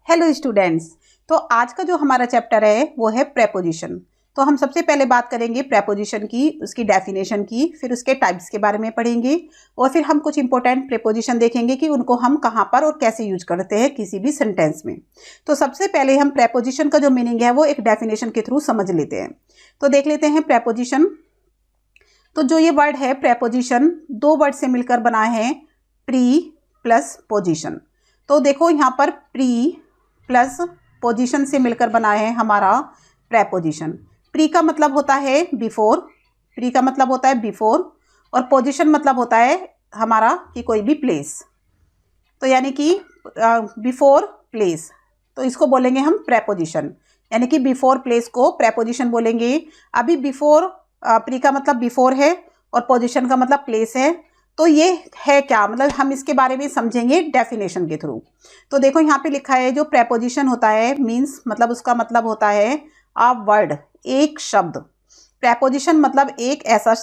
Hello students. तो आज का जो हमारा चैप्टर है वो है प्रेपोजिशन। तो हम सबसे पहले बात करेंगे प्रेपोजिशन की, उसकी डेफिनेशन की, फिर उसके टाइप्स के बारे में पढ़ेंगे और फिर हम कुछ इंपॉर्टेंट प्रेपोजिशन देखेंगे कि उनको हम कहाँ पर और कैसे यूज करते हैं किसी भी सेंटेंस में। तो सबसे पहले हम प्रेपोजिशन का जो मीनिंग है वो एक डेफिनेशन के थ्रू समझ लेते हैं। तो देख लेते हैं प्रेपोजिशन। तो जो ये वर्ड है प्रेपोजिशन, दो वर्ड से मिलकर बना है, प्री प्लस पोजिशन। तो देखो यहाँ पर प्री प्लस पोजीशन से मिलकर बना है हमारा प्रेपोजिशन। प्री का मतलब होता है बिफोर, प्री का मतलब होता है बिफोर, और पोजीशन मतलब होता है हमारा कि कोई भी प्लेस। तो यानी कि बिफोर प्लेस, तो इसको बोलेंगे हम प्रेपोजिशन, यानी कि बिफोर प्लेस को प्रेपोजिशन बोलेंगे। अभी बिफोर, प्री का मतलब बिफोर है और पोजीशन का मतलब प्लेस है। तो ये है क्या, मतलब हम इसके बारे में समझेंगे डेफिनेशन के थ्रू। तो देखो यहाँ पे लिखा है जो प्रेपोजिशन होता है मीन्स, मतलब उसका मतलब होता है अ वर्ड, एक शब्द। प्रेपोजिशन मतलब एक ऐसा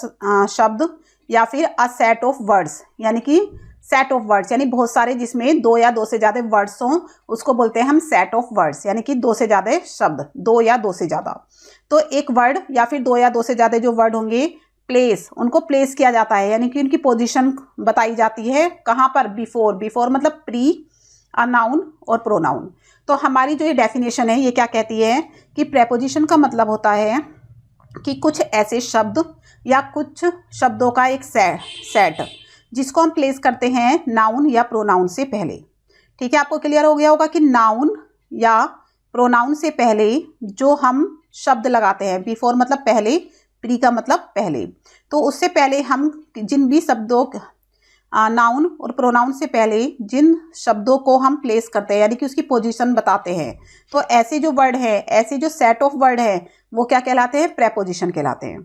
शब्द या फिर अ सेट ऑफ वर्ड्स, यानी कि सेट ऑफ वर्ड्स यानी बहुत सारे जिसमें दो या दो से ज़्यादा वर्ड्स हों, उसको बोलते हैं हम सेट ऑफ वर्ड्स, यानी कि दो से ज़्यादा शब्द, दो या दो से ज़्यादा। तो एक वर्ड या फिर दो या दो से ज़्यादा जो वर्ड होंगे, प्लेस, उनको प्लेस किया जाता है, यानी कि उनकी पोजीशन बताई जाती है कहाँ पर, बिफोर। बिफोर मतलब प्री, अ नाउन और प्रोनाउन। तो हमारी जो ये डेफिनेशन है ये क्या कहती है कि प्रेपोजिशन का मतलब होता है कि कुछ ऐसे शब्द या कुछ शब्दों का एक सेट जिसको हम प्लेस करते हैं नाउन या प्रोनाउन से पहले। ठीक है, आपको क्लियर हो गया होगा कि नाउन या प्रोनाउन से पहले जो हम शब्द लगाते हैं, बिफोर मतलब पहले, प्री का मतलब पहले, तो उससे पहले हम जिन भी शब्दों, नाउन और प्रोनाउन से पहले जिन शब्दों को हम प्लेस करते हैं यानी कि उसकी पोजीशन बताते हैं, तो ऐसे जो वर्ड है, ऐसे जो सेट ऑफ वर्ड है वो क्या कहलाते हैं, प्रेपोजिशन कहलाते हैं।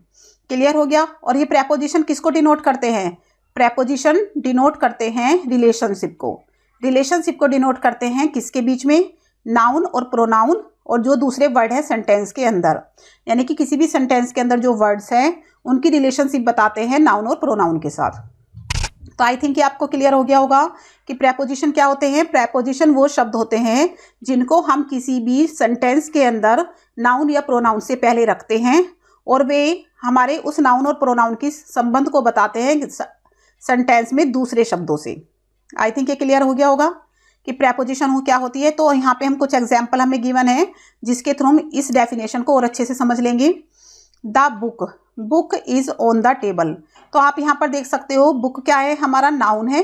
क्लियर हो गया। और ये प्रेपोजिशन किसको डिनोट करते हैं, प्रेपोजिशन डिनोट करते हैं रिलेशनशिप को। रिलेशनशिप को डिनोट करते हैं किसके बीच में, नाउन और प्रोनाउन और जो दूसरे वर्ड है सेंटेंस के अंदर, यानी कि किसी भी सेंटेंस के अंदर जो वर्ड्स हैं उनकी रिलेशनशिप बताते हैं नाउन और प्रोनाउन के साथ। तो आई थिंक ये आपको क्लियर हो गया होगा कि प्रेपोजिशन क्या होते हैं। प्रेपोजिशन वो शब्द होते हैं जिनको हम किसी भी सेंटेंस के अंदर नाउन या प्रोनाउन से पहले रखते हैं और वे हमारे उस नाउन और प्रोनाउन की संबंध को बताते हैं सेंटेंस में दूसरे शब्दों से। आई थिंक ये क्लियर हो गया होगा कि प्रेपोजिशन हो क्या होती है। तो यहाँ पे हम कुछ एग्जाम्पल हमें गिवन है जिसके थ्रू हम इस डेफिनेशन को और अच्छे से समझ लेंगे। The book, book is on the table. तो आप यहाँ पर देख सकते हो बुक क्या है, हमारा नाउन है।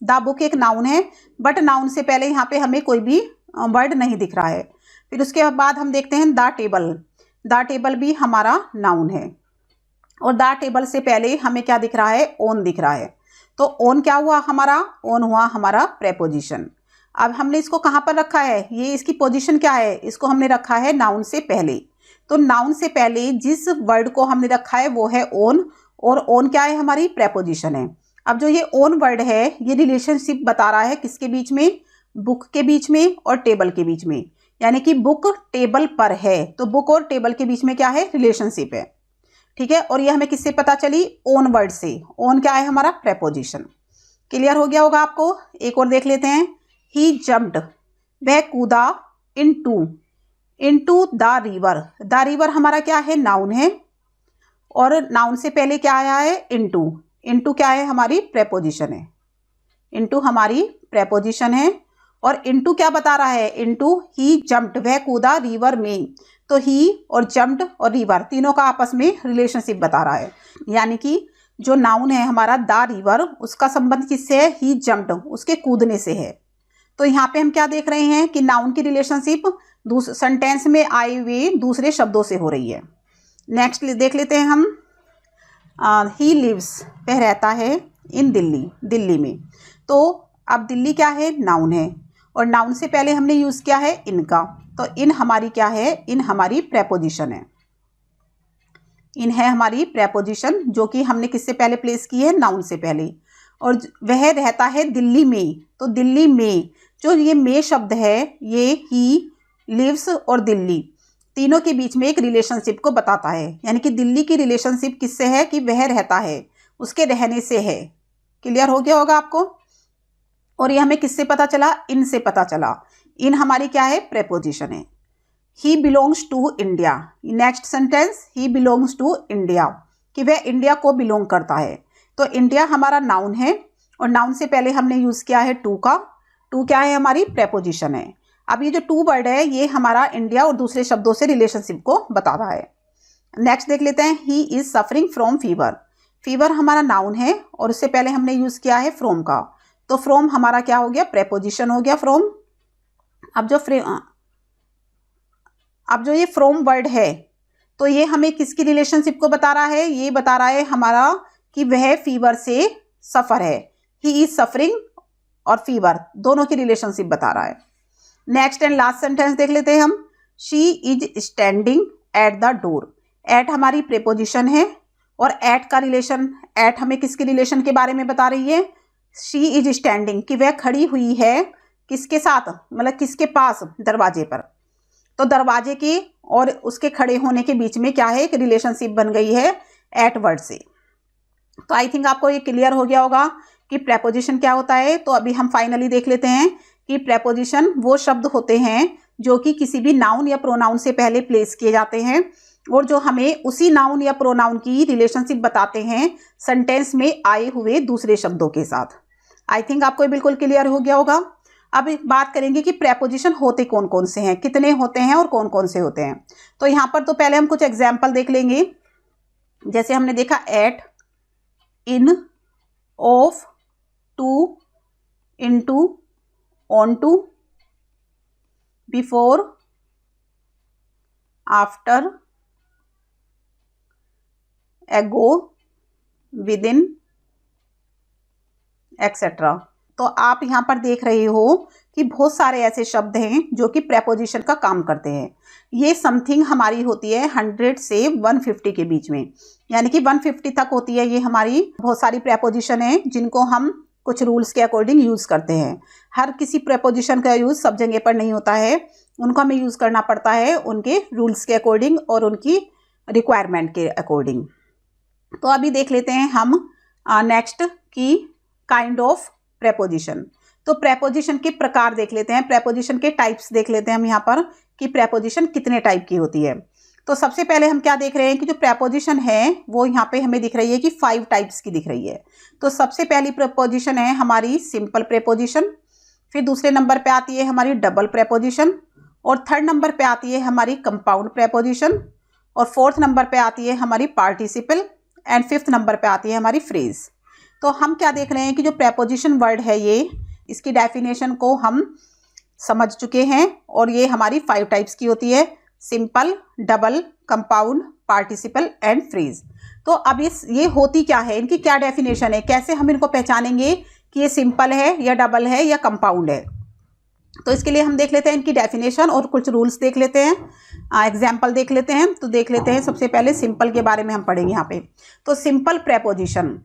द बुक एक नाउन है, बट नाउन से पहले यहाँ पे हमें कोई भी वर्ड नहीं दिख रहा है। फिर उसके बाद हम देखते हैं द टेबल। द टेबल भी हमारा नाउन है और द टेबल से पहले हमें क्या दिख रहा है, ओन दिख रहा है। तो ओन क्या हुआ हमारा, ओन हुआ हमारा प्रेपोजिशन। अब हमने इसको कहाँ पर रखा है, ये इसकी पोजीशन क्या है, इसको हमने रखा है नाउन से पहले। तो नाउन से पहले जिस वर्ड को हमने रखा है वो है ओन, और ओन क्या है, हमारी प्रेपोजिशन है। अब जो ये ओन वर्ड है ये रिलेशनशिप बता रहा है किसके बीच में, बुक के बीच में और टेबल के बीच में, यानी कि बुक टेबल पर है, तो बुक और टेबल के बीच में क्या है, रिलेशनशिप है। ठीक है, और ये हमें किससे पता चली, ओन वर्ड से। ओन क्या है, हमारा प्रेपोजिशन। क्लियर हो गया होगा आपको। एक और देख लेते हैं। ही जम्प्ड, वह कूदा, into the river. The river हमारा क्या है, नाउन है, और नाउन से पहले क्या आया है, इनटू। इनटू क्या है, हमारी प्रेपोजिशन है। इनटू हमारी प्रेपोजिशन है और इनटू क्या बता रहा है, इनटू ही जम्प्ड, वह कूदा रिवर में। तो ही और जम्प्ड और रिवर तीनों का आपस में रिलेशनशिप बता रहा है, यानी कि जो नाउन है हमारा द रिवर, उसका संबंध किससे है, ही जम्प्ड, उसके कूदने से है। तो यहाँ पे हम क्या देख रहे हैं कि नाउन की रिलेशनशिप सेंटेंस में आए हुए दूसरे शब्दों से हो रही है। नेक्स्ट देख लेते हैं हम। ही लिव्स, वह रहता है, इन दिल्ली, दिल्ली में। तो अब दिल्ली क्या है, नाउन है, और नाउन से पहले हमने यूज़ किया है इनका। तो इन हमारी क्या है, इन हमारी प्रेपोजिशन है। इन है हमारी प्रेपोजिशन जो कि हमने किससे पहले प्लेस की है, नाउन से पहले। और वह रहता है दिल्ली में, तो दिल्ली में जो ये में शब्द है ये ही, लिव्स और दिल्ली तीनों के बीच में एक रिलेशनशिप को बताता है, यानी कि दिल्ली की रिलेशनशिप किससे है कि वह रहता है, उसके रहने से है। क्लियर हो गया होगा आपको। और ये हमें किससे पता चला, इनसे पता चला। इन हमारी क्या है, प्रेपोजिशन है। He belongs to India, next sentence, he belongs to India, कि वह इंडिया को बिलोंग करता है। तो इंडिया हमारा नाउन है और नाउन से पहले हमने यूज़ किया है टू का। टू क्या है, हमारी प्रेपोजिशन है। अब ये जो टू वर्ड है ये हमारा इंडिया और दूसरे शब्दों से रिलेशनशिप को बता रहा है। नेक्स्ट देख लेते हैं, he is suffering from fever. Fever हमारा नाउन है और उससे पहले हमने यूज़ किया है फ्रॉम का। तो फ्रॉम हमारा क्या हो गया, प्रेपोजिशन हो गया फ्रॉम। अब जो ये फ्रॉम वर्ड है तो ये हमें किसकी रिलेशनशिप को बता रहा है, ये बता रहा है हमारा कि वह फीवर से सफ़र है। ही इज सफरिंग और फीवर दोनों की रिलेशनशिप बता रहा है। नेक्स्ट एंड लास्ट सेंटेंस देख लेते हैं हम, she is standing at the door. At हमारी प्रेपोजिशन है और एट का रिलेशन, एट हमें किसके रिलेशन के बारे में बता रही है, शी इज स्टैंडिंग, कि वह खड़ी हुई है किसके साथ, मतलब किसके पास, दरवाजे पर। तो दरवाजे के और उसके खड़े होने के बीच में क्या है, एक रिलेशनशिप बन गई है एट वर्ड से। तो आई थिंक आपको ये क्लियर हो गया होगा कि प्रेपोजिशन क्या होता है। तो अभी हम फाइनली देख लेते हैं कि प्रेपोजिशन वो शब्द होते हैं जो कि किसी भी नाउन या प्रोनाउन से पहले प्लेस किए जाते हैं और जो हमें उसी नाउन या प्रोनाउन की रिलेशनशिप बताते हैं सेंटेंस में आए हुए दूसरे शब्दों के साथ। आई थिंक आपको ये बिल्कुल क्लियर हो गया होगा। अब बात करेंगे कि प्रेपोजिशन होते कौन कौन से हैं, कितने होते हैं और कौन कौन से होते हैं। तो यहाँ पर तो पहले हम कुछ एग्जाम्पल देख लेंगे। जैसे हमने देखा at, in, of, to, into, onto, before, after, ago, within, etcetera. तो आप यहाँ पर देख रहे हो कि बहुत सारे ऐसे शब्द हैं जो कि प्रेपोजिशन का काम करते हैं। ये समथिंग हमारी होती है 100 से 150 के बीच में, यानी कि 150 तक होती है ये हमारी बहुत सारी प्रेपोजिशन है जिनको हम कुछ रूल्स के अकॉर्डिंग यूज़ करते हैं। हर किसी प्रेपोजिशन का यूज़ सब जगह पर नहीं होता है, उनको हमें यूज़ करना पड़ता है उनके रूल्स के अकॉर्डिंग और उनकी रिक्वायरमेंट के अकॉर्डिंग। तो अभी देख लेते हैं हम नेक्स्ट की काइंड ऑफ प्रेपोजिशन। तो प्रेपोजिशन के प्रकार देख लेते हैं, प्रेपोजिशन के टाइप्स देख लेते हैं हम यहाँ पर कि प्रेपोजिशन कितने टाइप की होती है। तो सबसे पहले हम क्या देख रहे हैं कि जो प्रेपोजिशन है वो यहाँ पे हमें दिख रही है कि 5 टाइप्स की दिख रही है। तो सबसे पहली प्रेपोजिशन है हमारी सिंपल प्रेपोजिशन, फिर दूसरे नंबर पे आती है हमारी डबल प्रेपोजिशन, और थर्ड नंबर पे आती है हमारी कंपाउंड प्रेपोजिशन, और फोर्थ नंबर पे आती है हमारी पार्टिसिपल, एंड फिफ्थ नंबर पे आती है हमारी फ्रेज। तो हम क्या देख रहे हैं कि जो प्रेपोजिशन वर्ड है ये, इसकी डेफिनेशन को हम समझ चुके हैं और ये हमारी 5 टाइप्स की होती है, simple, double, compound, participle and phrase. तो अब ये होती क्या है, इनकी क्या डेफिनेशन है, कैसे हम इनको पहचानेंगे कि ये सिंपल है या डबल है या कंपाउंड है। तो इसके लिए हम देख लेते हैं इनकी डेफिनेशन और कुछ रूल्स देख लेते हैं, एग्जाम्पल देख लेते हैं। तो देख लेते हैं सबसे पहले सिंपल के बारे में हम पढ़ेंगे यहाँ पे। तो सिंपल प्रेपोजिशन,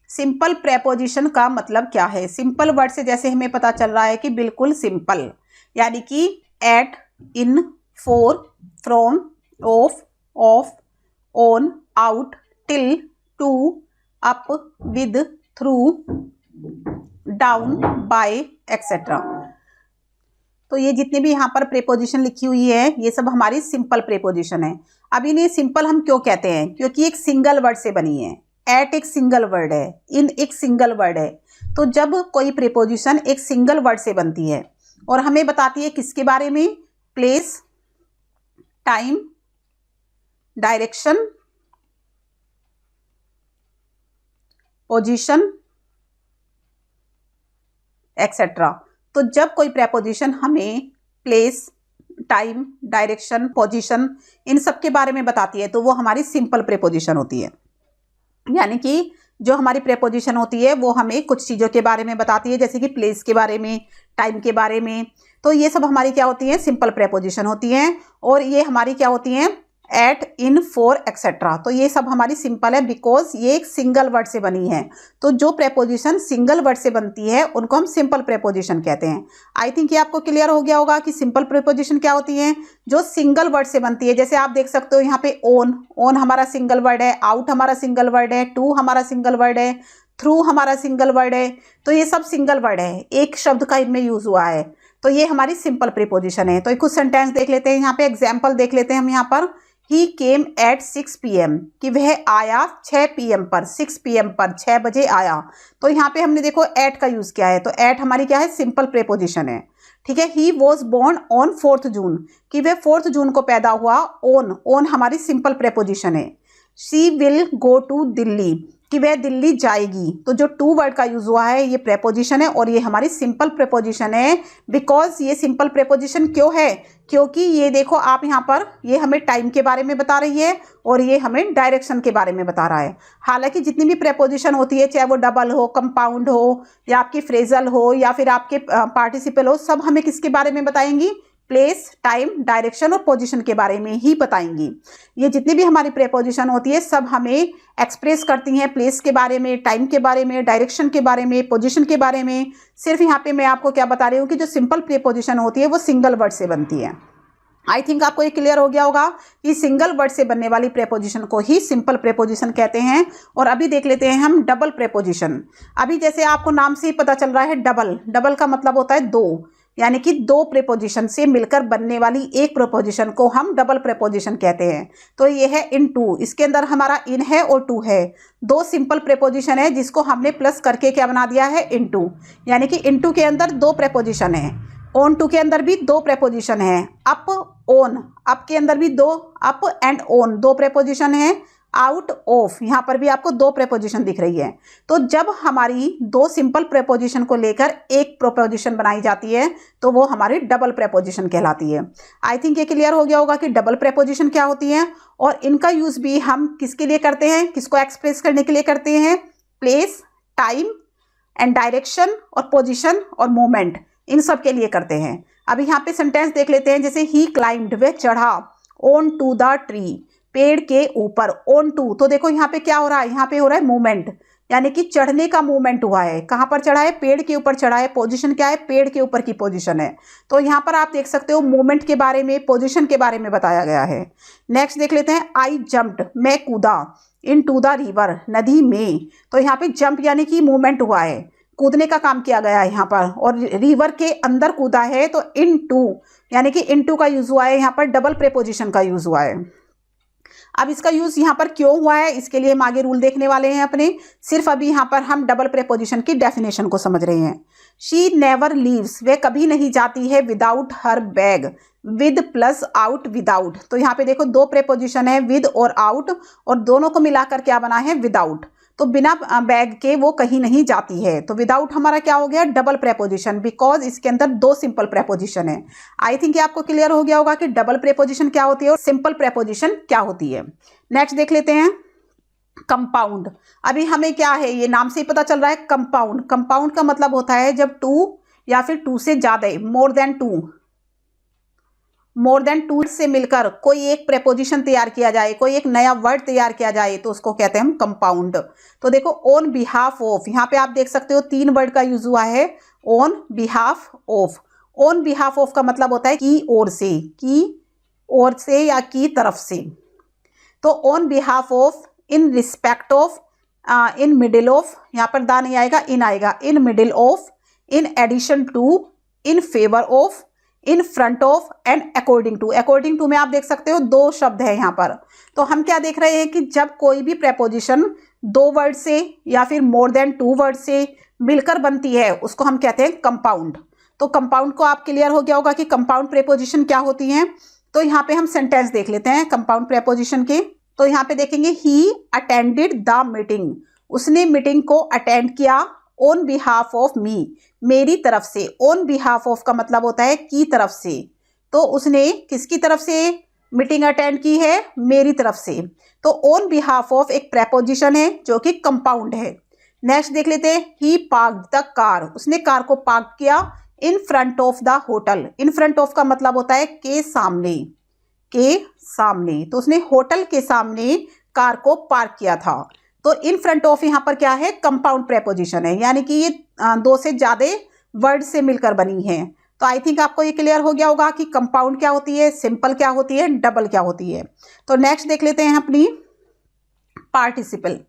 सिंपल प्रेपोजिशन का मतलब क्या है। सिंपल वर्ड से जैसे हमें पता चल रहा है कि बिल्कुल सिंपल, यानी कि at, in, for, from, of, on, out, till, to, up, with, through, down, by, etcetera. तो ये जितने भी यहाँ पर प्रेपोजिशन लिखी हुई है ये सब हमारी सिंपल प्रेपोजिशन है। अब इन्हें सिंपल हम क्यों कहते हैं, क्योंकि एक सिंगल वर्ड से बनी है। एट एक सिंगल वर्ड है, इन एक सिंगल वर्ड है। तो जब कोई प्रेपोजिशन एक सिंगल वर्ड से बनती है और हमें बताती है किसके बारे में, place, time, direction, position, etcetera. तो जब कोई प्रेपोजिशन हमें place, time, direction, position in सब के बारे में बताती है तो वो हमारी सिंपल प्रेपोजिशन होती है। यानी कि जो हमारी प्रेपोजिशन होती है वो हमें कुछ चीज़ों के बारे में बताती है, जैसे कि प्लेस के बारे में, टाइम के बारे में। तो ये सब हमारी क्या होती है, सिंपल प्रेपोजिशन होती हैं। और ये हमारी क्या होती हैं, एट, इन, फॉर, एक्सेट्रा। तो ये सब हमारी सिंपल है बिकॉज ये एक सिंगल वर्ड से बनी है। तो जो प्रेपोजिशन सिंगल वर्ड से बनती है उनको हम सिंपल प्रेपोजिशन कहते हैं। आई थिंक ये आपको क्लियर हो गया होगा कि सिंपल प्रेपोजिशन क्या होती है, जो सिंगल वर्ड से बनती है। जैसे आप देख सकते हो यहाँ पे ऑन हमारा सिंगल वर्ड है, आउट हमारा सिंगल वर्ड है, टू हमारा सिंगल वर्ड है, थ्रू हमारा सिंगल वर्ड है। तो ये सब सिंगल वर्ड है, एक शब्द का इनमें यूज हुआ है। तो ये हमारी सिंपल प्रीपोजिशन है। तो कुछ सेंटेंस देख लेते हैं, यहाँ पे एग्जाम्पल देख लेते हैं हम यहाँ पर। ही केम एट 6 PM, कि वह आया 6 PM पर, 6 PM पर 6 बजे आया। तो यहाँ पे हमने देखो एट का यूज किया है, तो एट हमारी क्या है, सिंपल प्रीपोजिशन है। ठीक है। He was born on 4th June, कि वह 4th जून को पैदा हुआ। ऑन हमारी सिंपल प्रीपोजिशन है। She will go to Delhi, कि वह दिल्ली जाएगी। तो जो टू वर्ड का यूज हुआ है ये प्रेपोजिशन है और ये हमारी सिंपल प्रेपोजिशन है। बिकॉज ये सिंपल प्रेपोजिशन क्यों है, क्योंकि ये देखो आप यहाँ पर, ये हमें टाइम के बारे में बता रही है और ये हमें डायरेक्शन के बारे में बता रहा है। हालांकि जितनी भी प्रेपोजिशन होती है, चाहे वो डबल हो, कंपाउंड हो, या आपकी फ्रेजल हो, या फिर आपके पार्टिसिपल हो, सब हमें किसके बारे में बताएंगी, प्लेस, टाइम, डायरेक्शन और पोजीशन के बारे में ही बताएंगी। ये जितनी भी हमारी प्रेपोजिशन होती है सब हमें एक्सप्रेस करती हैं प्लेस के बारे में, टाइम के बारे में, डायरेक्शन के बारे में, पोजीशन के बारे में। सिर्फ यहाँ पे मैं आपको क्या बता रही हूँ कि जो सिंपल प्रेपोजिशन होती है वो सिंगल वर्ड से बनती है। आई थिंक आपको ये क्लियर हो गया होगा कि सिंगल वर्ड से बनने वाली प्रेपोजिशन को ही सिंपल प्रेपोजिशन कहते हैं। और अभी देख लेते हैं हम डबल प्रेपोजिशन। अभी जैसे आपको नाम से ही पता चल रहा है डबल, डबल का मतलब होता है दो, यानी कि दो प्रेपोजिशन से मिलकर बनने वाली एक प्रेपोजिशन को हम डबल प्रेपोजिशन कहते हैं। तो ये है इन टू, इसके अंदर हमारा इन है और टू है, दो सिंपल प्रेपोजिशन है जिसको हमने प्लस करके क्या बना दिया है, इन टू। यानी कि इन टू के अंदर दो प्रेपोजिशन है, ऑन टू के अंदर भी दो प्रेपोजिशन है, अप ऑन, अप के अंदर भी दो, अप एंड ऑन दो प्रेपोजिशन है, आउट ऑफ यहाँ पर भी आपको दो प्रेपोजिशन दिख रही है। तो जब हमारी दो सिंपल प्रेपोजिशन को लेकर एक प्रेपोजिशन बनाई जाती है तो वो हमारी डबल प्रेपोजिशन कहलाती है। आई थिंक ये क्लियर हो गया होगा कि डबल प्रेपोजिशन क्या होती है और इनका यूज भी हम किसके लिए करते हैं, किसको एक्सप्रेस करने के लिए करते हैं, प्लेस, टाइम एंड डायरेक्शन और पोजिशन और मोमेंट, इन सब के लिए करते हैं। अब यहाँ पे सेंटेंस देख लेते हैं, जैसे ही क्लाइंब्ड, वह चढ़ा, ऑन टू द ट्री, पेड़ के ऊपर, ऑन टू। तो देखो यहाँ पे क्या हो रहा है, यहाँ पे हो रहा है मूवमेंट, यानी कि चढ़ने का मूवमेंट हुआ है। कहाँ पर चढ़ा है, पेड़ के ऊपर चढ़ा है। पोजीशन क्या है, पेड़ के ऊपर की पोजीशन है। तो यहाँ पर आप देख सकते हो मूवमेंट के बारे में, पोजीशन के बारे में बताया गया है। नेक्स्ट देख लेते हैं, आई जंप्ड, मैं कूदा, इन टू द रिवर, नदी में। तो यहाँ पे जंप यानी कि मूवमेंट हुआ है, कूदने का काम किया गया है यहाँ पर, और रिवर के अंदर कूदा है तो इन टू, यानी कि इन टू का यूज हुआ है, यहाँ पर डबल प्रेपोजिशन का यूज हुआ है। अब इसका यूज यहाँ पर क्यों हुआ है, इसके लिए हम आगे रूल देखने वाले हैं अपने। सिर्फ अभी यहाँ पर हम डबल प्रेपोजिशन की डेफिनेशन को समझ रहे हैं। शी नेवर लीव्स, वह कभी नहीं जाती है, without her bag, with plus out, without. तो यहाँ पे देखो दो प्रेपोजिशन है, विद और आउट, और दोनों को मिलाकर क्या बना है, विदाउट। तो बिना बैग के वो कहीं नहीं जाती है। तो विदाउट हमारा क्या हो गया, डबल प्रेपोजिशन, बिकॉज इसके अंदर दो सिंपल प्रेपोजिशन है। आई थिंक ये आपको क्लियर हो गया होगा कि डबल प्रेपोजिशन क्या होती है और सिंपल प्रेपोजिशन क्या होती है। नेक्स्ट देख लेते हैं, कंपाउंड। अभी हमें क्या है, ये नाम से ही पता चल रहा है, कंपाउंड। कंपाउंड का मतलब होता है जब टू या फिर टू से ज्यादा, मोर देन टू से मिलकर कोई एक प्रेपोजिशन तैयार किया जाए, कोई एक नया वर्ड तैयार किया जाए, तो उसको कहते हैं हम कंपाउंड। तो देखो ऑन बिहाफ ऑफ, यहाँ पे आप देख सकते हो तीन वर्ड का यूज हुआ है, on behalf of. On behalf of का मतलब होता है की ओर से, की ओर से या की तरफ से। तो on behalf of, in respect of, in middle of, यहाँ पर दा नहीं आएगा, इन आएगा, in middle of, in addition to, in favour of, in front of and according to. According to में आप देख सकते हो दो शब्द है यहाँ पर। तो हम क्या देख रहे हैं कि जब कोई भी प्रेपोजिशन दो वर्ड से या फिर मोर देन टू वर्ड से मिलकर बनती है उसको हम कहते हैं कंपाउंड। तो कंपाउंड को आप क्लियर हो गया होगा कि कंपाउंड प्रेपोजिशन क्या होती हैं। तो यहाँ पे हम सेंटेंस देख लेते हैं कंपाउंड प्रेपोजिशन के। तो यहाँ पे देखेंगे, ही अटेंडेड द मीटिंग, उसने मीटिंग को अटेंड किया, ऑन बिहाफ ऑफ मी, मेरी तरफ से। ऑन बिहाफ ऑफ का मतलब होता है की तरफ से। तो उसने किसकी तरफ से मीटिंग अटेंड की है, मेरी तरफ से। तो ऑन बिहाफ ऑफ एक प्रेपोजिशन है जो कि कंपाउंड है। नेक्स्ट देख लेते हैं, ही पार्क्ड द कार, उसने कार को पार्क किया, इन front of the hotel. In front of का मतलब होता है के सामने, के सामने। तो उसने होटल के सामने कार को पार्क किया था। तो इन फ्रंट ऑफ यहाँ पर क्या है, कंपाउंड प्रेपोजिशन है, यानी कि ये दो से ज्यादा वर्ड से मिलकर बनी है। तो आई थिंक आपको ये क्लियर हो गया होगा कि कंपाउंड क्या होती है, सिंपल क्या होती है, डबल क्या होती है। तो नेक्स्ट देख लेते हैं अपनी पार्टिसिपल।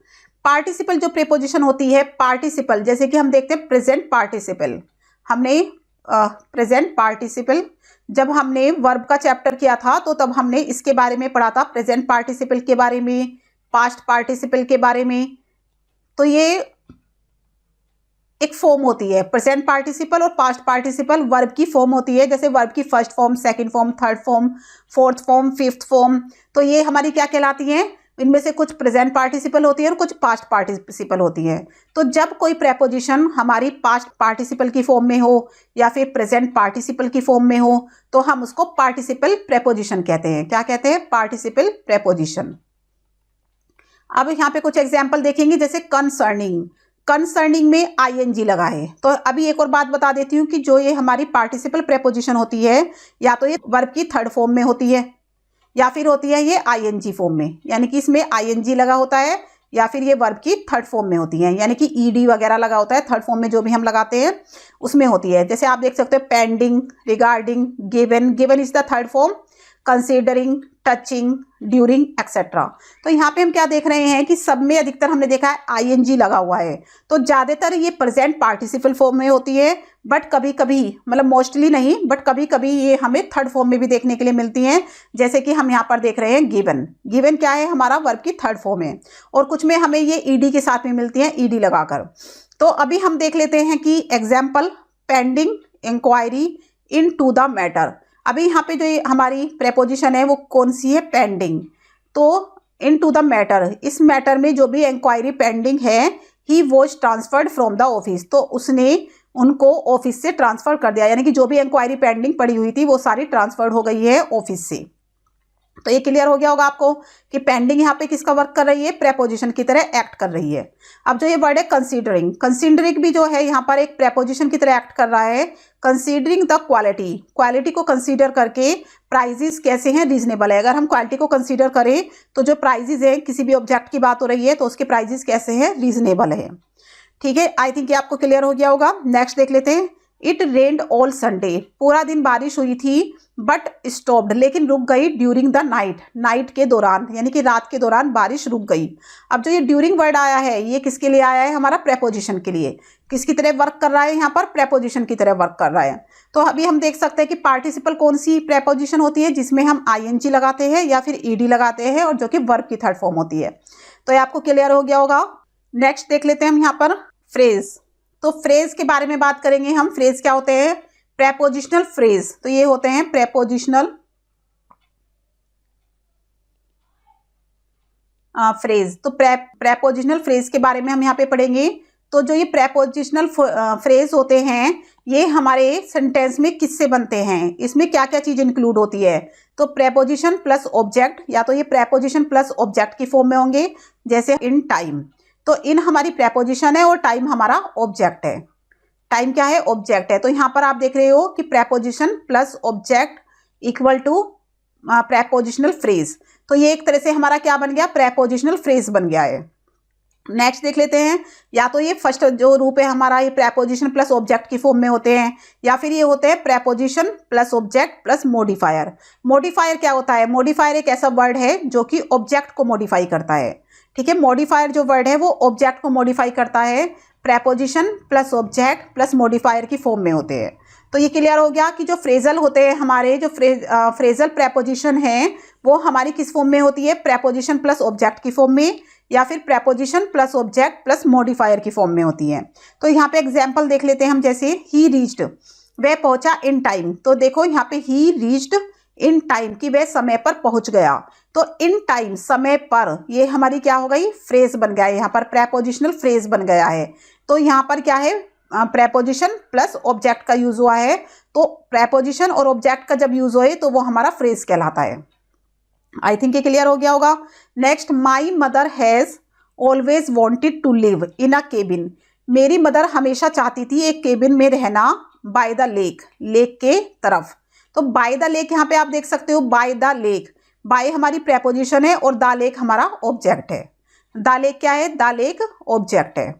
पार्टिसिपल जो प्रेपोजिशन होती है, पार्टिसिपल जैसे कि हम देखते हैं प्रेजेंट पार्टिसिपल, हमने प्रेजेंट पार्टिसिपल। जब हमने वर्ब का चैप्टर किया था तो तब हमने इसके बारे में पढ़ा था, प्रेजेंट पार्टिसिपल के बारे में, पास्ट पार्टिसिपल के बारे में। तो ये एक फॉर्म होती है, प्रेजेंट पार्टिसिपल और पास्ट पार्टिसिपल वर्ब की फॉर्म होती है। जैसे वर्ब की first form, second form, third form, fourth form, fifth form. तो ये हमारी क्या कहलाती हैं? इनमें से कुछ प्रेजेंट पार्टिसिपल होती है और कुछ पास्ट पार्टिसिपल होती है। तो जब कोई प्रेपोजिशन हमारी पास्ट पार्टिसिपल की फॉर्म में हो या फिर प्रेजेंट पार्टिसिपल की फॉर्म में हो तो हम उसको पार्टिसिपल प्रेपोजिशन कहते हैं। क्या कहते हैं? Participle preposition. अब यहाँ पे कुछ एग्जाम्पल देखेंगे, जैसे कंसर्निंग। कंसर्निंग में आईएनजी लगा है। तो अभी एक और बात बता देती हूँ कि जो ये हमारी पार्टिसिपल प्रेपोजिशन होती है, या तो ये वर्ब की थर्ड फॉर्म में होती है या फिर होती है ये आईएनजी फॉर्म में, यानी कि इसमें आईएनजी लगा होता है, या फिर ये वर्ब की थर्ड फॉर्म में होती है, यानी कि ईडी वगैरह लगा होता है। थर्ड फॉर्म में जो भी हम लगाते हैं उसमें होती है। जैसे आप देख सकते हो pending, regarding, given. Given is the third form, considering, touching, during etcetera. तो यहाँ पे हम क्या देख रहे हैं कि सब में अधिकतर हमने देखा है आईएनजी लगा हुआ है। तो ज़्यादातर ये प्रेजेंट पार्टिसिपल फॉर्म में होती है, बट कभी कभी, मतलब मोस्टली नहीं, बट कभी कभी ये हमें थर्ड फॉर्म में भी देखने के लिए मिलती हैं। जैसे कि हम यहाँ पर देख रहे हैं गिवन। गिवन क्या है? हमारा वर्ब की थर्ड फॉर्म है। और कुछ में हमें ये ईडी के साथ में मिलती है, ईडी लगाकर। तो अभी हम देख लेते हैं कि example, pending, inquiry, into the matter. अभी यहाँ पे जो हमारी प्रेपोजिशन है वो कौन सी है? पेंडिंग। तो इन टू द मैटर, इस मैटर में जो भी इंक्वायरी पेंडिंग है, he was transferred from the office. तो उसने उनको ऑफिस से ट्रांसफर कर दिया, यानी कि जो भी इंक्वायरी पेंडिंग पड़ी हुई थी वो सारी ट्रांसफर्ड हो गई है ऑफिस से। तो ये क्लियर हो गया होगा आपको कि पेंडिंग यहाँ पे किसका वर्क कर रही है? प्रेपोजिशन की तरह एक्ट कर रही है। अब जो ये वर्ड है कंसीडरिंग, कंसीडरिंग भी जो है यहाँ पर एक प्रेपोजिशन की तरह एक्ट कर रहा है। कंसीडरिंग द क्वालिटी, क्वालिटी को कंसीडर करके प्राइजेस कैसे हैं? रीजनेबल है। अगर हम क्वालिटी को कंसीडर करें तो जो प्राइजेस है, किसी भी ऑब्जेक्ट की बात हो रही है तो उसके प्राइजेस कैसे हैं? रीजनेबल है। ठीक है, आई थिंक ये आपको क्लियर हो गया होगा। नेक्स्ट देख लेते हैं। इट रेन्ड ऑल संडे, पूरा दिन बारिश हुई थी, बट स्टॉप्ड, लेकिन रुक गई, ड्यूरिंग द नाइट, नाइट के दौरान, यानी कि रात के दौरान बारिश रुक गई। अब जो ये ड्यूरिंग वर्ड आया है, ये किसके लिए आया है? हमारा प्रेपोजिशन के लिए। किसकी तरह वर्क कर रहा है? यहाँ पर प्रेपोजिशन की तरह वर्क कर रहा है। तो अभी हम देख सकते हैं कि पार्टिसिपल कौन सी प्रेपोजिशन होती है? जिसमें हम आईएनजी लगाते हैं या फिर ईडी लगाते हैं, और जो कि वर्ब की थर्ड फॉर्म होती है। तो ये आपको क्लियर हो गया होगा। नेक्स्ट देख लेते हैं हम यहाँ पर फ्रेज। तो फ्रेज के बारे में बात करेंगे हम। फ्रेज क्या होते हैं? Prepositional phrase. तो ये होते हैं प्रेपोजिशनल फ्रेज। तो प्रेपोजिशनल फ्रेज के बारे में हम यहाँ पे पढ़ेंगे। तो जो ये प्रेपोजिशनल फ्रेज होते हैं, ये हमारे सेंटेंस में किससे बनते हैं? इसमें क्या क्या चीज इंक्लूड होती है? तो प्रेपोजिशन प्लस ऑब्जेक्ट, या तो ये प्रेपोजिशन प्लस ऑब्जेक्ट की फॉर्म में होंगे। जैसे इन टाइम, तो इन हमारी प्रेपोजिशन है और टाइम हमारा ऑब्जेक्ट है। टाइम क्या है? ऑब्जेक्ट है। तो यहाँ पर आप देख रहे हो कि preposition plus object equal to prepositional phrase. तो ये एक तरह से हमारा क्या बन गया? प्रेपोजिशनल फ्रेज बन गया है। नेक्स्ट देख लेते हैं। या तो ये फर्स्ट जो रूप है हमारा, ये प्रेपोजिशन प्लस ऑब्जेक्ट की फॉर्म में होते हैं, या फिर ये होते हैं preposition plus object plus modifier. Modifier क्या होता है? मॉडिफायर एक ऐसा वर्ड है जो कि ऑब्जेक्ट को मॉडिफाई करता है। ठीक है, मॉडिफायर जो वर्ड है वो ऑब्जेक्ट को मॉडिफाई करता है। Preposition plus object plus modifier की फॉर्म में होते हैं। तो ये क्लियर हो गया कि जो फ्रेजल होते हैं हमारे, जो फ्रेजल प्रेपोजिशन है वो हमारी किस फॉर्म में होती है? प्रेपोजिशन प्लस ऑब्जेक्ट की फॉर्म में, या फिर preposition plus object plus modifier की फॉर्म में होती है। तो यहाँ पे एग्जाम्पल देख लेते हैं हम। जैसे ही रीच्ड, वह पहुंचा इन टाइम। तो देखो यहाँ पे ही रीच्ड इन टाइम, कि वह समय पर पहुंच गया। तो इन टाइम, समय पर, ये हमारी क्या हो गई? फ्रेज बन गया है। यहाँ पर प्रेपोजिशनल फ्रेज बन गया है। तो यहाँ पर क्या है? प्रेपोजिशन प्लस ऑब्जेक्ट का यूज हुआ है। तो प्रेपोजिशन और ऑब्जेक्ट का जब यूज होए तो वो हमारा फ्रेज कहलाता है। आई थिंक ये क्लियर हो गया होगा। Next, my mother has always wanted to live in a cabin. मेरी मदर हमेशा चाहती थी एक केबिन में रहना। बाय द लेक, लेक के तरफ। तो बाय द लेक यहाँ पे आप देख सकते हो, बाय द लेक। बाय हमारी प्रेपोजिशन है और द लेक हमारा ऑब्जेक्ट है। द लेक क्या है? द लेक ऑब्जेक्ट है।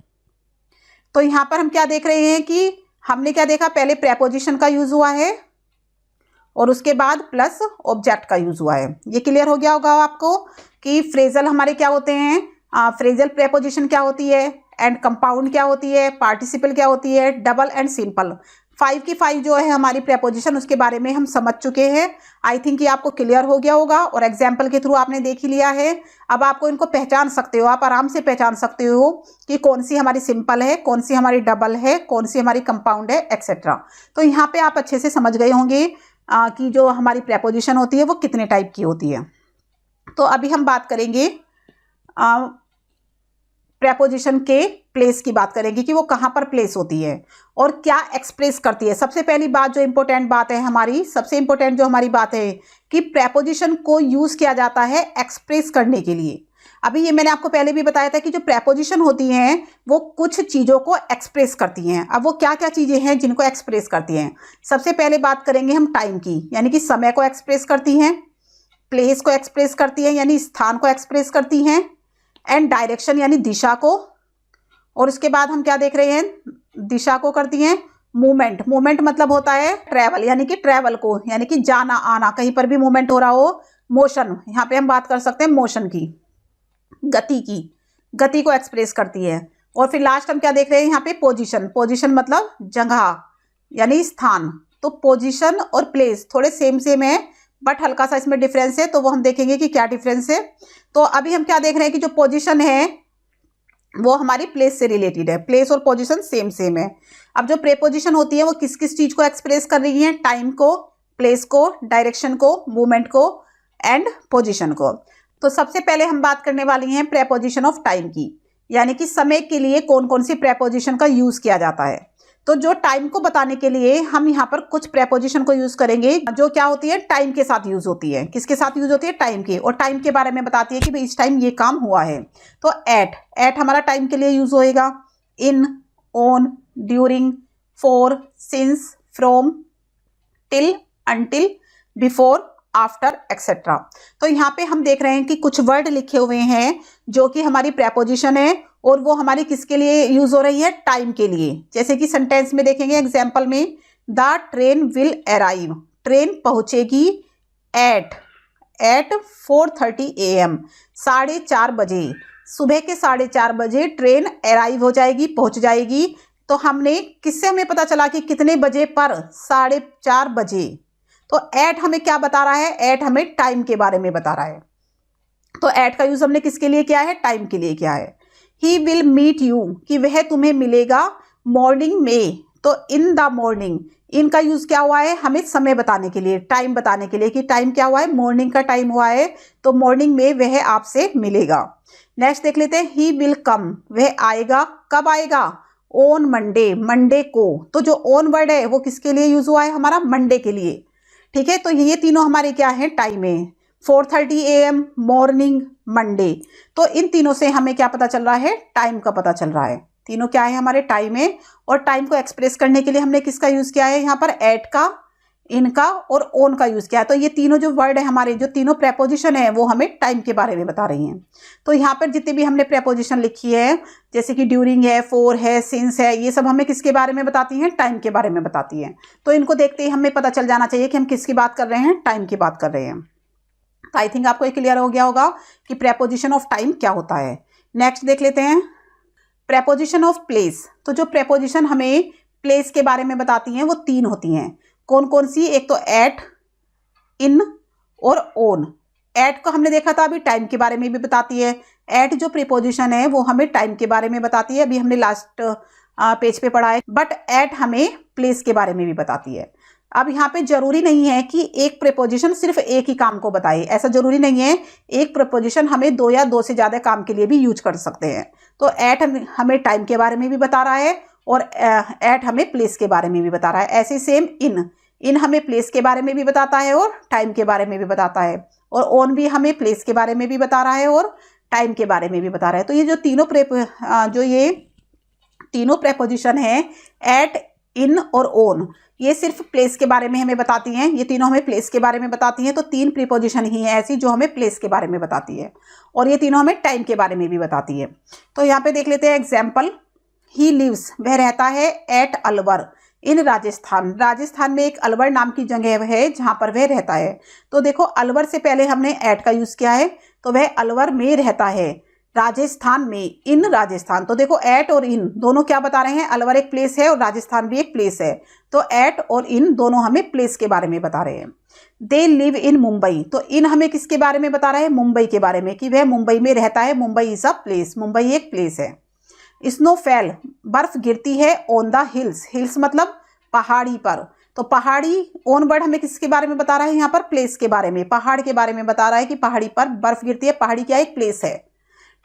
तो यहाँ पर हम क्या देख रहे हैं कि हमने क्या देखा? पहले प्रेपोजिशन का यूज हुआ है और उसके बाद प्लस ऑब्जेक्ट का यूज हुआ है। ये क्लियर हो गया होगा आपको कि फ्रेजल हमारे क्या होते हैं? फ्रेजल प्रेपोजिशन क्या होती है, एंड कंपाउंड क्या होती है, पार्टिसिपल क्या होती है, डबल एंड सिंपल। 5 की 5 जो है हमारी प्रेपोजिशन, उसके बारे में हम समझ चुके हैं। आई थिंक ये आपको क्लियर हो गया होगा और एग्जाम्पल के थ्रू आपने देख ही लिया है। अब आपको इनको पहचान सकते हो, आप आराम से पहचान सकते हो कि कौन सी हमारी सिंपल है, कौन सी हमारी डबल है, कौन सी हमारी कंपाउंड है, एक्सेट्रा। तो यहाँ पे आप अच्छे से समझ गए होंगे कि जो हमारी प्रेपोजिशन होती है वो कितने टाइप की होती है। तो अभी हम बात करेंगे प्रेपोजिशन के प्लेस की बात करेंगे कि वो कहाँ पर प्लेस होती है और क्या एक्सप्रेस करती है। सबसे पहली बात जो इंपॉर्टेंट बात है हमारी, सबसे इंपॉर्टेंट जो हमारी बात है कि प्रेपोजिशन को यूज किया जाता है एक्सप्रेस करने के लिए। अभी ये मैंने आपको पहले भी बताया था कि जो प्रेपोजिशन होती हैं वो कुछ चीज़ों को एक्सप्रेस करती हैं। अब वो क्या क्या चीज़ें हैं जिनको एक्सप्रेस करती हैं। सबसे पहले बात करेंगे हम टाइम की, यानी कि समय को एक्सप्रेस करती हैं, प्लेस को एक्सप्रेस करती हैं यानी स्थान को एक्सप्रेस करती हैं, एंड डायरेक्शन यानी दिशा को, और उसके बाद हम क्या देख रहे हैं, दिशा को करती हैं मूवमेंट। मूवमेंट मतलब होता है ट्रैवल, यानी कि ट्रैवल को, यानी कि जाना आना, कहीं पर भी मूवमेंट हो रहा हो। मोशन, यहाँ पे हम बात कर सकते हैं मोशन की, गति की, गति को एक्सप्रेस करती है। और फिर लास्ट हम क्या देख रहे हैं यहाँ पे, पोजीशन। पोजीशन मतलब जगह यानी स्थान। तो पोजीशन और प्लेस थोड़े सेम सेम है बट हल्का सा इसमें डिफरेंस है, तो वो हम देखेंगे कि क्या डिफरेंस है। तो अभी हम क्या देख रहे हैं कि जो पोजीशन है वो हमारी प्लेस से रिलेटेड है। प्लेस और पोजीशन सेम सेम है। अब जो प्रेपोजिशन होती है वो किस किस चीज को एक्सप्रेस कर रही है, टाइम को, प्लेस को, डायरेक्शन को, मूवमेंट को एंड पोजीशन को। तो सबसे पहले हम बात करने वाली हैं प्रेपोजिशन ऑफ टाइम की, यानी कि समय के लिए कौन कौन सी प्रेपोजिशन का यूज किया जाता है। तो जो टाइम को बताने के लिए हम यहाँ पर कुछ प्रेपोजिशन को यूज करेंगे जो क्या होती है, टाइम के साथ यूज होती है। किसके साथ यूज होती है, टाइम के, और टाइम के बारे में बताती है कि भाई इस टाइम ये काम हुआ है। तो एट हमारा टाइम के लिए यूज होएगा। In, on, during, for, since, from, till, until, before, after, etcetera. तो यहाँ पे हम देख रहे हैं कि कुछ वर्ड लिखे हुए हैं जो कि हमारी प्रेपोजिशन है और वो हमारी किसके लिए यूज हो रही है, टाइम के लिए। जैसे कि सेंटेंस में देखेंगे एग्जाम्पल में, the train will arrive, train पहुंचेगी एट 4:30 AM, 4:30 बजे, सुबह के 4:30 बजे ट्रेन अराइव हो जाएगी, पहुंच जाएगी। तो हमने किससे हमें पता चला कि कितने बजे पर, 4:30 बजे। तो एट हमें क्या बता रहा है, एट हमें टाइम के बारे में बता रहा है। तो एट का यूज हमने किसके लिए किया है, टाइम के लिए किया है। ही विल मीट यू, कि वह तुम्हें मिलेगा मॉर्निंग में। तो इन द मॉर्निंग, इनका यूज क्या हुआ है, हमें समय बताने के लिए, टाइम बताने के लिए कि टाइम क्या हुआ है, मॉर्निंग का टाइम हुआ है, तो मॉर्निंग में वह आपसे मिलेगा। नेक्स्ट देख लेते हैं, ही विल कम, वह आएगा, कब आएगा, ऑन मंडे, मंडे को। तो जो ऑन वर्ड है वो किसके लिए यूज हुआ है, हमारा मंडे के लिए। ठीक है, तो ये तीनों हमारे क्या है, टाइम है। 4:30 AM, मॉर्निंग, मंडे। तो इन तीनों से हमें क्या पता चल रहा है, टाइम का पता चल रहा है। तीनों क्या है, हमारे टाइम है। और टाइम को एक्सप्रेस करने के लिए हमने किसका यूज किया है, यहाँ पर एट का, इनका और ओन का यूज किया है। तो ये तीनों जो वर्ड है हमारे, जो तीनों प्रेपोजिशन है वो हमें टाइम के बारे में बता रही हैं। तो यहाँ पर जितनी भी हमने प्रेपोजिशन लिखी है, जैसे कि ड्यूरिंग है, फॉर है, सिंस है, ये सब हमें किसके बारे में बताती हैं, टाइम के बारे में बताती हैं। तो इनको देखते ही हमें पता चल जाना चाहिए कि हम किसकी बात कर रहे हैं, टाइम की बात कर रहे हैं। तो आई थिंक आपको ये क्लियर हो गया होगा कि प्रेपोजिशन ऑफ टाइम क्या होता है। नेक्स्ट देख लेते हैं प्रेपोजिशन ऑफ प्लेस। तो जो प्रेपोजिशन हमें प्लेस के बारे में बताती हैं वो 3 होती हैं। कौन कौन सी, एक तो एट, इन और ऑन। एट को हमने देखा था अभी, टाइम के बारे में भी बताती है। एट जो प्रीपोजिशन है वो हमें टाइम के बारे में बताती है, अभी हमने लास्ट पेज पे पढ़ा है। बट एट हमें प्लेस के बारे में भी बताती है। अब यहाँ पे जरूरी नहीं है कि एक प्रीपोजिशन सिर्फ एक ही काम को बताए, ऐसा जरूरी नहीं है। एक प्रीपोजिशन हमें 2 या 2 से ज़्यादा काम के लिए भी यूज कर सकते हैं। तो एट हमें टाइम के बारे में भी बता रहा है और एट हमें प्लेस के बारे में भी बता रहा है। ऐसे सेम इन हमें प्लेस के बारे में भी बताता है और टाइम के बारे में भी बताता है। और ऑन भी हमें प्लेस के बारे में भी बता रहा है और टाइम के बारे में भी बता रहा है। तो ये जो तीनों प्रेपोजिशन है, एट, इन और ऑन, ये सिर्फ प्लेस के बारे में हमें बताती हैं। ये तीनों हमें प्लेस के बारे में बताती हैं। तो 3 प्रीपोजिशन ही है ऐसी जो हमें प्लेस के बारे में बताती है और ये तीनों हमें टाइम के बारे में भी बताती है। तो यहाँ पे देख लेते हैं एग्जाम्पल। ही लिव्स, वह रहता है एट अलवर इन राजस्थान। राजस्थान में एक अलवर नाम की जगह है जहाँ पर वह रहता है। तो देखो अलवर से पहले हमने एट का यूज़ किया है, तो वह अलवर में रहता है। राजस्थान में, इन राजस्थान। तो देखो एट और इन दोनों क्या बता रहे हैं, अलवर एक प्लेस है और राजस्थान भी एक प्लेस है, तो एट और इन दोनों हमें प्लेस के बारे में बता रहे हैं। दे लिव इन मुंबई, तो इन हमें किसके बारे में बता रहा है, मुंबई के बारे में, कि वह मुंबई में रहता है। Mumbai is a place, Mumbai एक प्लेस है। स्नो फैल, बर्फ गिरती है। ऑन द हिल्स, हिल्स मतलब पहाड़ी पर, तो पहाड़ी ऑन वर्ड हमें किसके बारे में बता रहा है, यहाँ पर प्लेस के बारे में, पहाड़ के बारे में बता रहा है कि पहाड़ी पर बर्फ गिरती है। पहाड़ी क्या एक प्लेस है।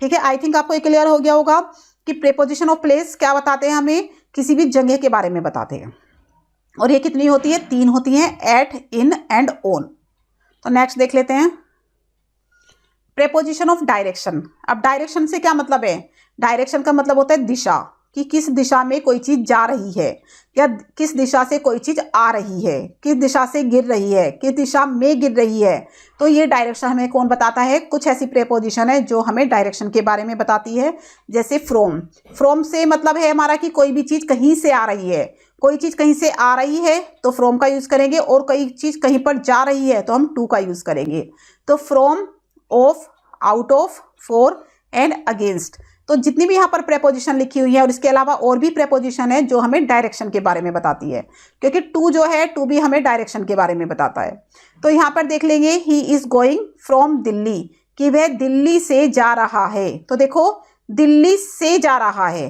ठीक है, आई थिंक आपको ये क्लियर हो गया होगा कि प्रीपोजिशन ऑफ प्लेस क्या बताते हैं, हमें किसी भी जगह के बारे में बताते हैं। और ये कितनी होती है, 3 होती हैं, एट, इन एंड ऑन। तो नेक्स्ट देख लेते हैं प्रीपोजिशन ऑफ डायरेक्शन। अब डायरेक्शन से क्या मतलब है, डायरेक्शन का मतलब होता है दिशा, कि किस दिशा में कोई चीज जा रही है, या किस दिशा से कोई चीज आ रही है, किस दिशा से गिर रही है, किस दिशा में गिर रही है। तो ये डायरेक्शन हमें कौन बताता है, कुछ ऐसी प्रीपोजिशन है जो हमें डायरेक्शन के बारे में बताती है। जैसे फ्रॉम, फ्रॉम से मतलब है हमारा कि कोई भी चीज कहीं से आ रही है, कोई चीज कहीं से आ रही है तो फ्रॉम का यूज करेंगे, और कोई चीज कहीं पर जा रही है तो हम टू का यूज करेंगे। तो from, of, out of, for and against. तो जितनी भी यहाँ पर प्रेपोजिशन लिखी हुई है, और इसके अलावा और भी प्रेपोजिशन है जो हमें डायरेक्शन के बारे में बताती है, क्योंकि टू जो है, टू भी हमें डायरेक्शन के बारे में बताता है। तो यहाँ पर देख लेंगे he is going from Delhi, कि वह दिल्ली से जा रहा है। तो देखो दिल्ली से जा रहा है,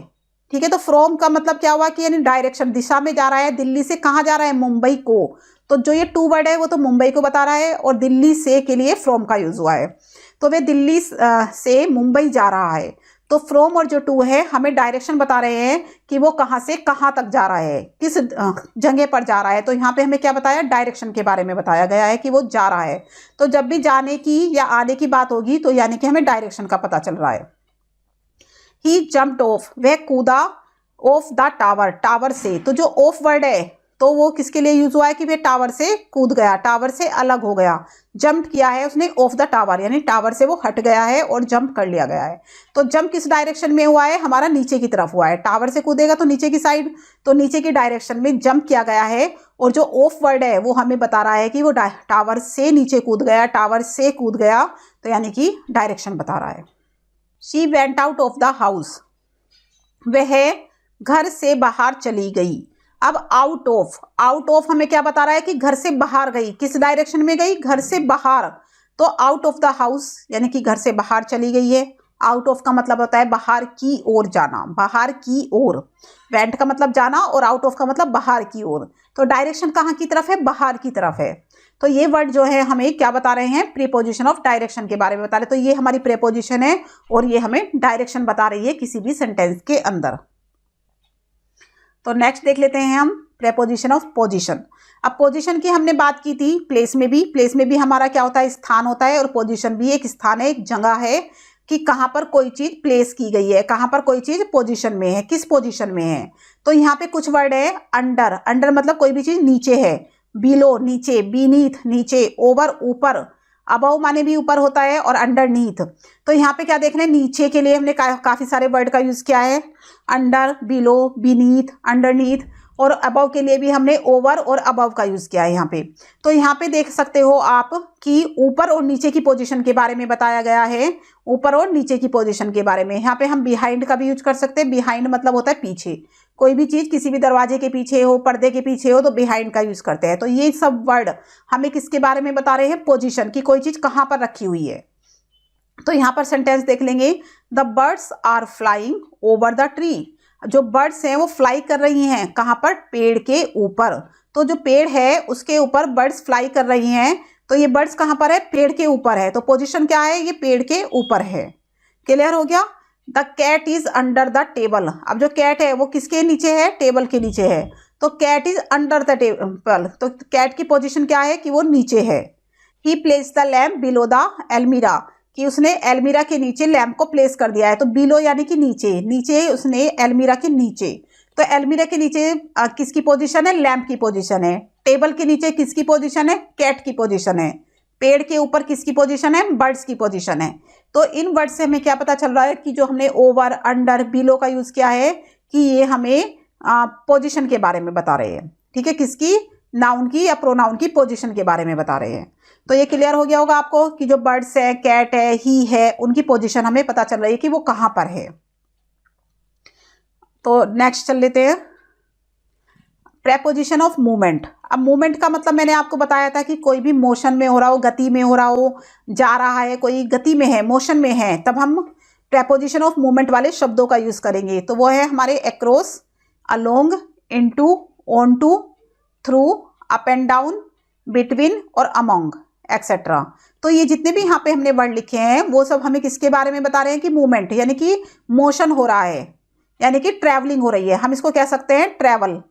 ठीक है। तो फ्रॉम का मतलब क्या हुआ कि यानी डायरेक्शन, दिशा में जा रहा है। दिल्ली से कहाँ जा रहा है, मुंबई को। तो जो ये टू वर्ड है वो तो मुंबई को बता रहा है, और दिल्ली से के लिए फ्रॉम का यूज हुआ है। तो वे दिल्ली से मुंबई जा रहा है। तो फ्रॉम और जो टू है हमें डायरेक्शन बता रहे हैं कि वो कहाँ से कहाँ तक जा रहा है, किस जगह पर जा रहा है। तो यहाँ पे हमें क्या बताया, डायरेक्शन के बारे में बताया गया है कि वो जा रहा है। तो जब भी जाने की या आने की बात होगी तो यानी कि हमें डायरेक्शन का पता चल रहा है। ही जम्प्ड ऑफ, वह कूदा, ऑफ द टावर, टावर से। तो जो ऑफ वर्ड है तो वो किसके लिए यूज हुआ है कि वह टावर से कूद गया, टावर से अलग हो गया। जंप किया है उसने ऑफ द टावर, यानी टावर से वो हट गया है और जंप कर लिया गया है। तो जंप किस डायरेक्शन में हुआ है, हमारा नीचे की तरफ हुआ है। टावर से कूदेगा तो नीचे की साइड, तो नीचे की डायरेक्शन में जंप किया गया है। और जो ऑफ वर्ड है वो हमें बता रहा है कि वो टावर से नीचे कूद गया, टावर से कूद गया, तो यानी कि डायरेक्शन बता रहा है। She went out of the house, वह घर से बाहर चली गई। अब आउट ऑफ, आउट ऑफ हमें क्या बता रहा है कि घर से बाहर गई, किस डायरेक्शन में गई, घर से बाहर। तो आउट ऑफ द हाउस यानी कि घर से बाहर चली गई है। आउट ऑफ का मतलब होता है बाहर की ओर जाना, बाहर की ओर। वेंट का मतलब जाना और आउट ऑफ का मतलब बाहर की ओर। तो डायरेक्शन कहाँ की तरफ है, बाहर की तरफ है। तो ये वर्ड जो है हमें क्या बता रहे हैं, प्रीपोजिशन ऑफ डायरेक्शन के बारे में बता रहे हैं। तो ये हमारी प्रीपोजिशन है और ये हमें डायरेक्शन बता रही है किसी भी सेंटेंस के अंदर। तो नेक्स्ट देख लेते हैं हम प्रेपोजिशन ऑफ पोजीशन। अब पोजीशन की हमने बात की थी प्लेस में भी, प्लेस में भी हमारा क्या होता है, स्थान होता है, और पोजीशन भी एक स्थान है, एक जगह है कि कहाँ पर कोई चीज प्लेस की गई है, कहाँ पर कोई चीज पोजीशन में है, किस पोजीशन में है। तो यहाँ पे कुछ वर्ड है, अंडर, अंडर मतलब कोई भी चीज नीचे है, बिलो नीचे, बीनीथ नीचे, ओवर ऊपर, अबव माने भी ऊपर होता है, और अंडरनीथ। तो यहाँ पे क्या देख रहे हैं, नीचे के लिए हमने काफी सारे वर्ड का यूज किया है, अंडर, बिलो, बीनीथ, अंडरनीथ, और अबव के लिए भी हमने ओवर और अबव का यूज किया है यहाँ पे। तो यहाँ पे देख सकते हो आप कि ऊपर और नीचे की पोजीशन के बारे में बताया गया है, ऊपर और नीचे की पोजीशन के बारे में। यहाँ पे हम बिहाइंड का भी यूज कर सकते हैं, बिहाइंड मतलब होता है पीछे, कोई भी चीज किसी भी दरवाजे के पीछे हो, पर्दे के पीछे हो, तो बिहाइंड का यूज करते हैं। तो ये सब वर्ड हमें किसके बारे में बता रहे हैं, पोजीशन की, कोई चीज कहाँ पर रखी हुई है। तो यहाँ पर सेंटेंस देख लेंगे, the birds are flying over the tree. जो बर्ड्स हैं वो फ्लाई कर रही हैं, कहाँ पर, पेड़ के ऊपर। तो जो पेड़ है उसके ऊपर बर्ड्स फ्लाई कर रही हैं। तो ये बर्ड्स कहाँ पर है, पेड़ के ऊपर है। तो पोजीशन क्या है, ये पेड़ के ऊपर है। क्लियर हो गया। The cat is under the table. अब जो कैट है वो किसके नीचे है, टेबल के नीचे है। तो cat is under the table, तो कैट की पोजीशन क्या है कि वो नीचे है। He place the lamp below the एल्मीरा, कि उसने एल्मीरा के नीचे लैम्प को प्लेस कर दिया है। तो बिलो यानी कि नीचे, नीचे उसने एल्मीरा के नीचे। तो एल्मीरा के नीचे किसकी पोजीशन है, लैम्प की पोजीशन है। टेबल के नीचे किसकी पोजीशन है, कैट की पोजीशन है। पेड़ के ऊपर किसकी पोजीशन है, बर्ड्स की पोजीशन है। तो इन वर्ड से हमें क्या पता चल रहा है कि जो हमने ओवर, अंडर, बिलो का यूज किया है कि ये हमें पोजीशन के बारे में बता रहे हैं। ठीक है, किसकी, नाउन की या प्रोनाउन की पोजीशन के बारे में बता रहे हैं। तो ये क्लियर हो गया होगा आपको कि जो बर्ड्स है, कैट है, ही है, उनकी पोजीशन हमें पता चल रही है कि वो कहाँ पर है। तो नेक्स्ट चल लेते हैं, प्रेपोजिशन ऑफ मूवमेंट। अब मूवमेंट का मतलब मैंने आपको बताया था कि कोई भी मोशन में हो रहा हो, गति में हो रहा हो, जा रहा है, कोई गति में है, मोशन में है, तब हम प्रेपोजिशन ऑफ मूवमेंट वाले शब्दों का यूज करेंगे। तो वो है हमारे across, along, into, onto, through, up and down, between और अमोंग एक्सेट्रा। तो ये जितने भी यहाँ पे हमने वर्ड लिखे हैं वो सब हमें किसके बारे में बता रहे हैं कि मूवमेंट, यानी कि मोशन हो रहा है, यानी कि ट्रैवलिंग हो रही है। हम इसको कह सकते हैं ट्रैवल,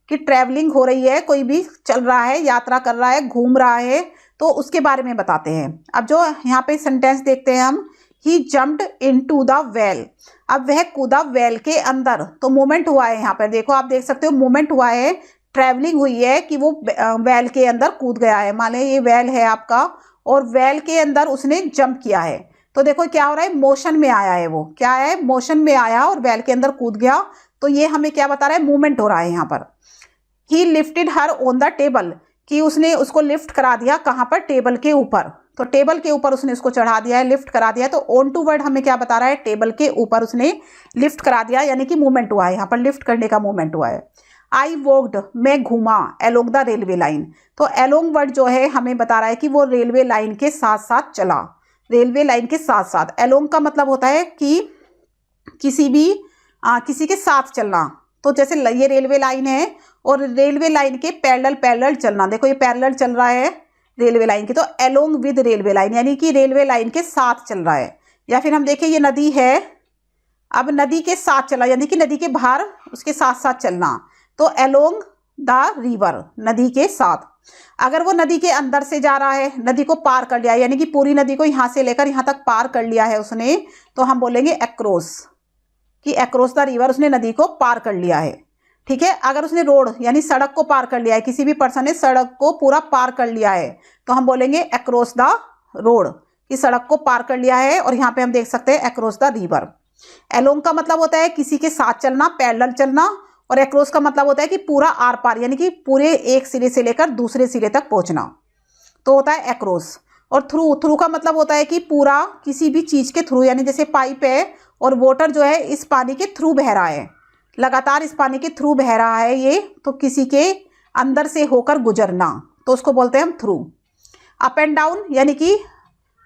कि ट्रैवलिंग हो रही है, कोई भी चल रहा है, यात्रा कर रहा है, घूम रहा है, तो उसके बारे में बताते हैं। अब जो यहाँ पे सेंटेंस देखते हैं हम, ही जम्प्ड इनटू द वेल। अब वह कूदा वेल के अंदर, तो मूवमेंट हुआ है यहाँ पर, देखो आप देख सकते हो मूवमेंट हुआ है, ट्रैवलिंग हुई है कि वो वेल के अंदर कूद गया है। मान लें ये वेल है आपका और वेल के अंदर उसने जंप किया है, तो देखो क्या हो रहा है, मोशन में आया है, वो क्या है, मोशन में आया और वेल के अंदर कूद गया। तो ये हमें क्या बता रहा है, मूवमेंट हो रहा है यहाँ पर। ही lifted her on the table, कि उसने उसको लिफ्ट करा दिया, कहाँ पर, टेबल के ऊपर। तो टेबल के ऊपर उसने उसको चढ़ा दिया है, लिफ्ट करा दिया है। तो ऑन टू वर्ड हमें क्या बता रहा है, टेबल के ऊपर उसने लिफ्ट करा दिया, यानी कि मूवमेंट हुआ है, यहाँ पर लिफ्ट करने का मूवमेंट हुआ है। आई वॉक्ड, मैं घूमा, एलोंग द रेलवे लाइन। तो एलोंग वर्ड जो है हमें बता रहा है कि वो रेलवे लाइन के साथ साथ चला, रेलवे लाइन के साथ साथ। एलोंग का मतलब होता है कि किसी के साथ चलना। तो जैसे ये रेलवे लाइन है और रेलवे लाइन के पैरेलल चलना, देखो ये पैरेलल चल रहा है रेलवे लाइन की, तो एलोंग विद रेलवे लाइन, यानी कि रेलवे लाइन के साथ चल रहा है। या फिर हम देखें ये नदी है, अब नदी के साथ चला, यानी कि नदी के बाहर उसके साथ साथ चलना, तो एलोंग द रिवर, नदी के साथ। अगर वो नदी के अंदर से जा रहा है, नदी को पार कर लिया, यानी कि पूरी नदी को यहाँ से लेकर यहाँ तक पार कर लिया है उसने, तो हम बोलेंगे अक्रॉस, कि अक्रॉस द रिवर, उसने नदी को पार कर लिया है। ठीक है, अगर उसने रोड यानी सड़क को पार कर लिया है, किसी भी पर्सन ने सड़क को पूरा पार कर लिया है, तो हम बोलेंगे अक्रॉस द रोड, कि सड़क को पार कर लिया है। और यहाँ पे हम देख सकते हैं अक्रॉस द रिवर। एलोंग का मतलब होता है किसी के साथ चलना, पैरेलल चलना, और अक्रॉस का मतलब होता है कि पूरा आर पार, यानी कि पूरे एक सिरे से लेकर दूसरे सिरे तक पहुंचना, तो होता है अक्रॉस। और थ्रू का मतलब होता है कि पूरा किसी भी चीज के थ्रू, यानी जैसे पाइप है और वाटर जो है इस पानी के थ्रू बह रहा है, लगातार इस पानी के थ्रू बह रहा है ये, तो किसी के अंदर से होकर गुजरना, तो उसको बोलते हैं हम थ्रू। अप एंड डाउन, यानी कि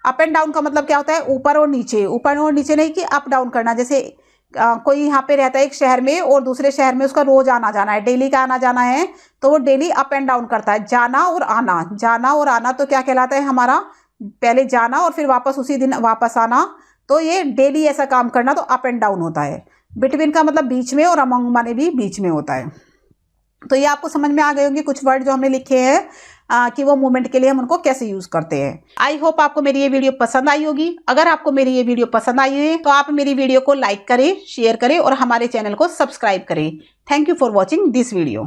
अप एंड डाउन का मतलब क्या होता है, ऊपर और नीचे, ऊपर और नीचे नहीं कि अप डाउन करना। जैसे कोई यहाँ पे रहता है एक शहर में और दूसरे शहर में उसका रोज आना जाना है, डेली का आना जाना है, तो वो डेली अप एंड डाउन करता है, जाना और आना, जाना और आना। तो क्या कहलाता है हमारा, पहले जाना और फिर वापस उसी दिन वापस आना, तो ये डेली ऐसा काम करना, तो अप एंड डाउन होता है। बिटवीन का मतलब बीच में, और अमंग माने भी बीच में होता है। तो ये आपको समझ में आ गए होंगे कुछ वर्ड जो हमने लिखे हैं कि वो मूवमेंट के लिए हम उनको कैसे यूज करते हैं। आई होप आपको मेरी ये वीडियो पसंद आई होगी। अगर आपको मेरी ये वीडियो पसंद आई है तो आप मेरी वीडियो को लाइक करें, शेयर करें और हमारे चैनल को सब्सक्राइब करें। Thank you for watching this video.